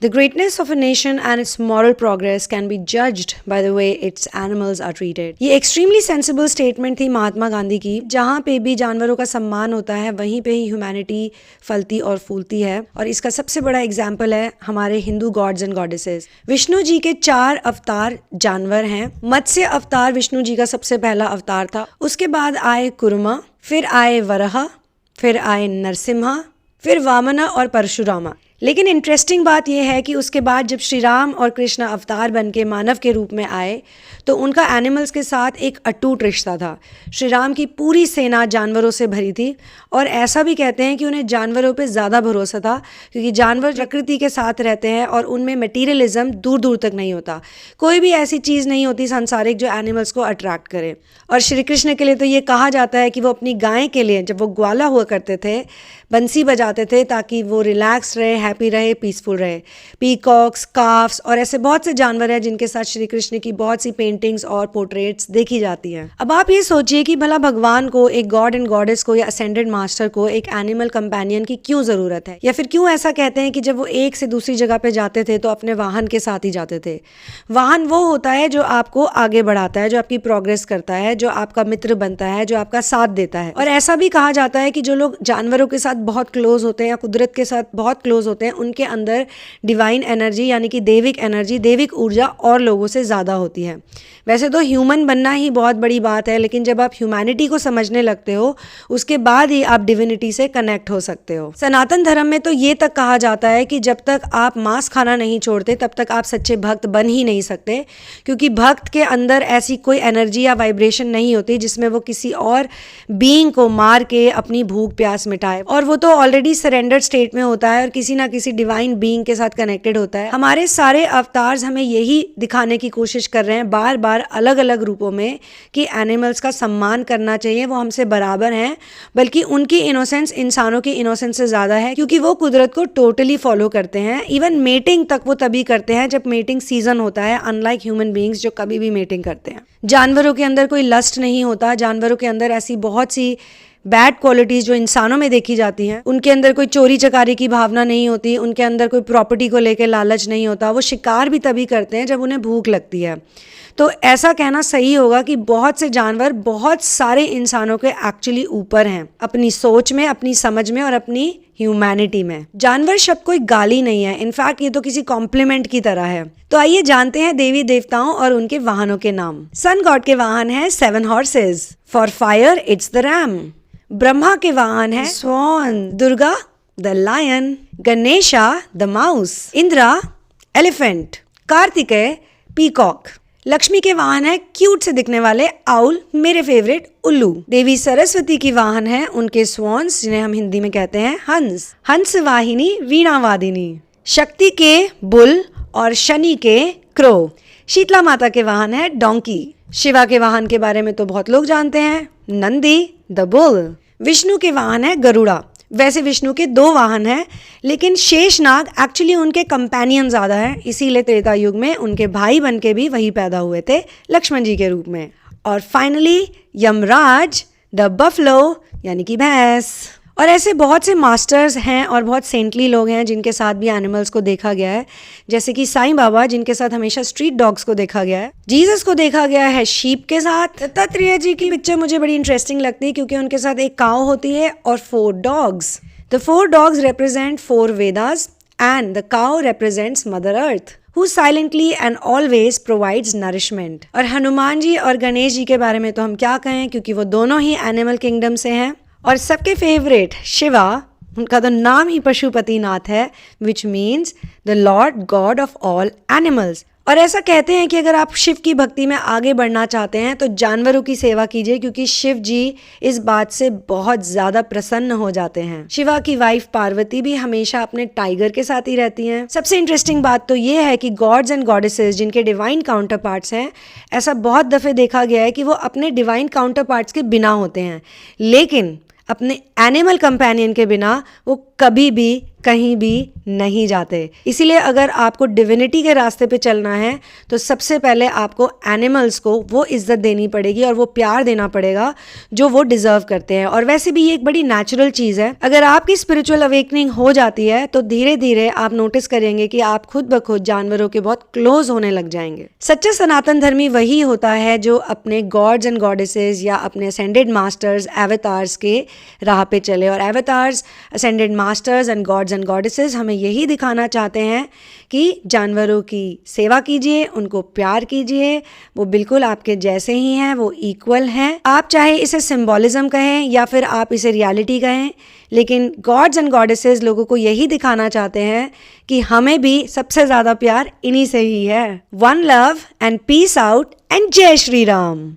The greatness of a nation and its moral progress can be judged by the way its animals are treated. ये extremely sensible statement थी महात्मा गांधी की। जहाँ पे भी जानवरों का सम्मान होता है वहीं पे ही ह्यूमैनिटी फलती और फूलती है। और इसका सबसे बड़ा एग्जाम्पल है हमारे Hindu gods and goddesses. Vishnu ji के 4 अवतार जानवर हैं। मत्स्य अवतार विष्णु जी का सबसे पहला अवतार था। उसके बाद आए कुर्मा, फिर आए वराह, फिर आए नरसिम्हा, फिर वामना और परशुरामा। लेकिन इंटरेस्टिंग बात यह है कि उसके बाद जब श्री राम और कृष्ण अवतार बन के मानव के रूप में आए तो उनका एनिमल्स के साथ एक अटूट रिश्ता था। श्री राम की पूरी सेना जानवरों से भरी थी और ऐसा भी कहते हैं कि उन्हें जानवरों पे ज़्यादा भरोसा था क्योंकि जानवर प्रकृति के साथ रहते हैं और उनमें मटीरियलिज्म दूर दूर तक नहीं होता। कोई भी ऐसी चीज़ नहीं होती सांसारिक जो एनिमल्स को अट्रैक्ट करे। और श्री कृष्ण के लिए तो ये कहा जाता है कि वो अपनी गाय के लिए जब वो ग्वाला हुआ करते थे बंसी बजाते थे ताकि वो रिलैक्स रहे, हैप्पी रहे, पीसफुल रहे। पीकॉक्स, काफ्स और ऐसे बहुत से जानवर हैं जिनके साथ श्री कृष्ण की बहुत सी पेंटिंग्स और पोर्ट्रेट्स देखी जाती हैं। अब आप ये सोचिए कि भला भगवान को, एक गॉड एंड गॉडेस को या असेंडेड मास्टर को एक एनिमल कंपेनियन की क्यों जरूरत है, या फिर क्यों ऐसा कहते हैं कि जब वो एक से दूसरी जगह पे जाते थे तो अपने वाहन के साथ ही जाते थे। वाहन वो होता है जो आपको आगे बढ़ाता है, जो आपकी प्रोग्रेस करता है, जो आपका मित्र बनता है, जो आपका साथ देता है। और ऐसा भी कहा जाता है कि जो लोग जानवरों के साथ बहुत क्लोज होते हैं या कुदरत के साथ बहुत क्लोज होते हैं उनके अंदर डिवाइन एनर्जी यानी कि देविक एनर्जी, देविक ऊर्जा और लोगों से ज़्यादा होती है। वैसे तो ह्यूमन बनना ही बहुत बड़ी बात है, लेकिन जब आप ह्यूमैनिटी को समझने लगते हो उसके बाद ही आप डिविनिटी से कनेक्ट हो सकते हो। सनातन धर्म में तो ये तक कहा जाता है कि जब तक आप मांस खाना नहीं छोड़ते तब तक आप सच्चे भक्त बन ही नहीं सकते, क्योंकि भक्त के अंदर ऐसी कोई एनर्जी या वाइब्रेशन नहीं होती जिसमें वो किसी और बीइंग को मार के अपनी भूख प्यास मिटाए। और वो तो ऑलरेडी सरेंडर्ड स्टेट में होता है और किसी ना किसी डिवाइन बीइंग के साथ कनेक्टेड होता है। हमारे सारे अवतार्स हमें यही दिखाने की कोशिश कर रहे हैं बार बार अलग अलग रूपों में कि एनिमल्स का सम्मान करना चाहिए, वो हमसे बराबर हैं, बल्कि उनकी इनोसेंस इंसानों की इनोसेंस से ज़्यादा है क्योंकि वो कुदरत को टोटली फॉलो करते हैं। इवन मेटिंग तक वो तभी करते हैं जब मेटिंग सीजन होता है, अनलाइक ह्यूमन बीइंग्स जो कभी भी मेटिंग करते हैं। जानवरों के अंदर कोई लस्ट नहीं होता, जानवरों के अंदर ऐसी बहुत सी बैड क्वालिटीज़ जो इंसानों में देखी जाती हैं। उनके अंदर कोई चोरी चकारी की भावना नहीं होती, उनके अंदर कोई प्रॉपर्टी को लेकर लालच नहीं होता। वो शिकार भी तभी करते हैं जब उन्हें भूख लगती है। तो ऐसा कहना सही होगा कि बहुत से जानवर बहुत सारे इंसानों के एक्चुअली ऊपर हैं, अपनी सोच में, अपनी समझ में और अपनी ह्यूमैनिटी में। जानवर शब्द कोई गाली नहीं है, इनफैक्ट ये तो किसी कॉम्प्लीमेंट की तरह है। तो आइए जानते हैं देवी देवताओं और उनके वाहनों के नाम। सन गॉड के वाहन है 7 horses. For fire it's the ram. Brahma के वाहन है swan. Durga the lion. Ganesha the mouse. Indra elephant. Kartikeya peacock. Lakshmi के वाहन है क्यूट से दिखने वाले आउल, मेरे फेवरेट उल्लू। देवी सरस्वती की वाहन है उनके स्वॉन्स जिन्हें हम हिंदी में कहते हैं हंस। हंस वाहिनी वीणा वादिनी। शक्ति के बुल और शनि के क्रो। शीतला माता के वाहन है डोंकी। शिवा के वाहन के बारे में तो बहुत लोग जानते हैं, नंदी द बुल। विष्णु के वाहन है गरुड़ा। वैसे विष्णु के 2 वाहन हैं, लेकिन शेषनाग एक्चुअली उनके कंपेनियन ज़्यादा हैं, इसीलिए त्रेता युग में उनके भाई बन के भी वही पैदा हुए थे लक्ष्मण जी के रूप में। और फाइनली यमराज द बफलो यानी कि भैंस। और ऐसे बहुत से मास्टर्स हैं और बहुत सेंटली लोग हैं जिनके साथ भी एनिमल्स को देखा गया है, जैसे कि साईं बाबा जिनके साथ हमेशा स्ट्रीट डॉग्स को देखा गया है। जीसस को देखा गया है शीप के साथ। दत्तात्रेय जी की पिक्चर मुझे बड़ी इंटरेस्टिंग लगती है क्योंकि उनके साथ एक काऊ होती है और 4 dogs. The 4 dogs represent 4 Vedas and the cow represents mother earth who silently and always provides nourishment। और हनुमान जी और गणेश जी के बारे में तो हम क्या कहें क्योंकि वो दोनों ही एनिमल किंगडम से हैं। और सबके फेवरेट शिवा, उनका तो नाम ही पशुपतिनाथ है, which means the Lord God of all animals. और ऐसा कहते हैं कि अगर आप शिव की भक्ति में आगे बढ़ना चाहते हैं तो जानवरों की सेवा कीजिए क्योंकि शिव जी इस बात से बहुत ज़्यादा प्रसन्न हो जाते हैं। शिवा की वाइफ पार्वती भी हमेशा अपने टाइगर के साथ ही रहती हैं। सबसे इंटरेस्टिंग बात तो ये है कि गॉड्स एंड गॉडेसेस जिनके डिवाइन काउंटर पार्ट्स हैं, ऐसा बहुत दफ़े देखा गया है कि वो अपने डिवाइन काउंटर पार्ट्स के बिना होते हैं, लेकिन अपने एनिमल कंपेनियन के बिना वो कभी भी कहीं भी नहीं जाते। इसीलिए अगर आपको डिविनिटी के रास्ते पे चलना है तो सबसे पहले आपको एनिमल्स को वो इज्जत देनी पड़ेगी और वो प्यार देना पड़ेगा जो वो डिजर्व करते हैं। और वैसे भी ये एक बड़ी नेचुरल चीज़ है। अगर आपकी स्पिरिचुअल अवेकनिंग हो जाती है तो धीरे धीरे आप नोटिस करेंगे कि आप खुद ब खुद जानवरों के बहुत क्लोज होने लग जाएंगे। सच्चा सनातन धर्मी वही होता है जो अपने गॉड्स एंड गॉडेसेस या अपने असेंडेड मास्टर्स एवेतार्स के राह पे चले। और avatars, ascended masters and gods and goddesses हमें यही दिखाना चाहते हैं कि जानवरों की सेवा कीजिए, उनको प्यार कीजिए, वो बिल्कुल आपके जैसे ही हैं, वो इक्वल हैं। आप चाहे इसे सिंबॉलिज्म कहें या फिर आप इसे रियलिटी कहें, लेकिन गॉड्स एंड गॉडेसेस लोगों को यही दिखाना चाहते हैं कि हमें भी सबसे ज़्यादा प्यार इन्हीं से ही है। One love and peace out and जय श्री राम।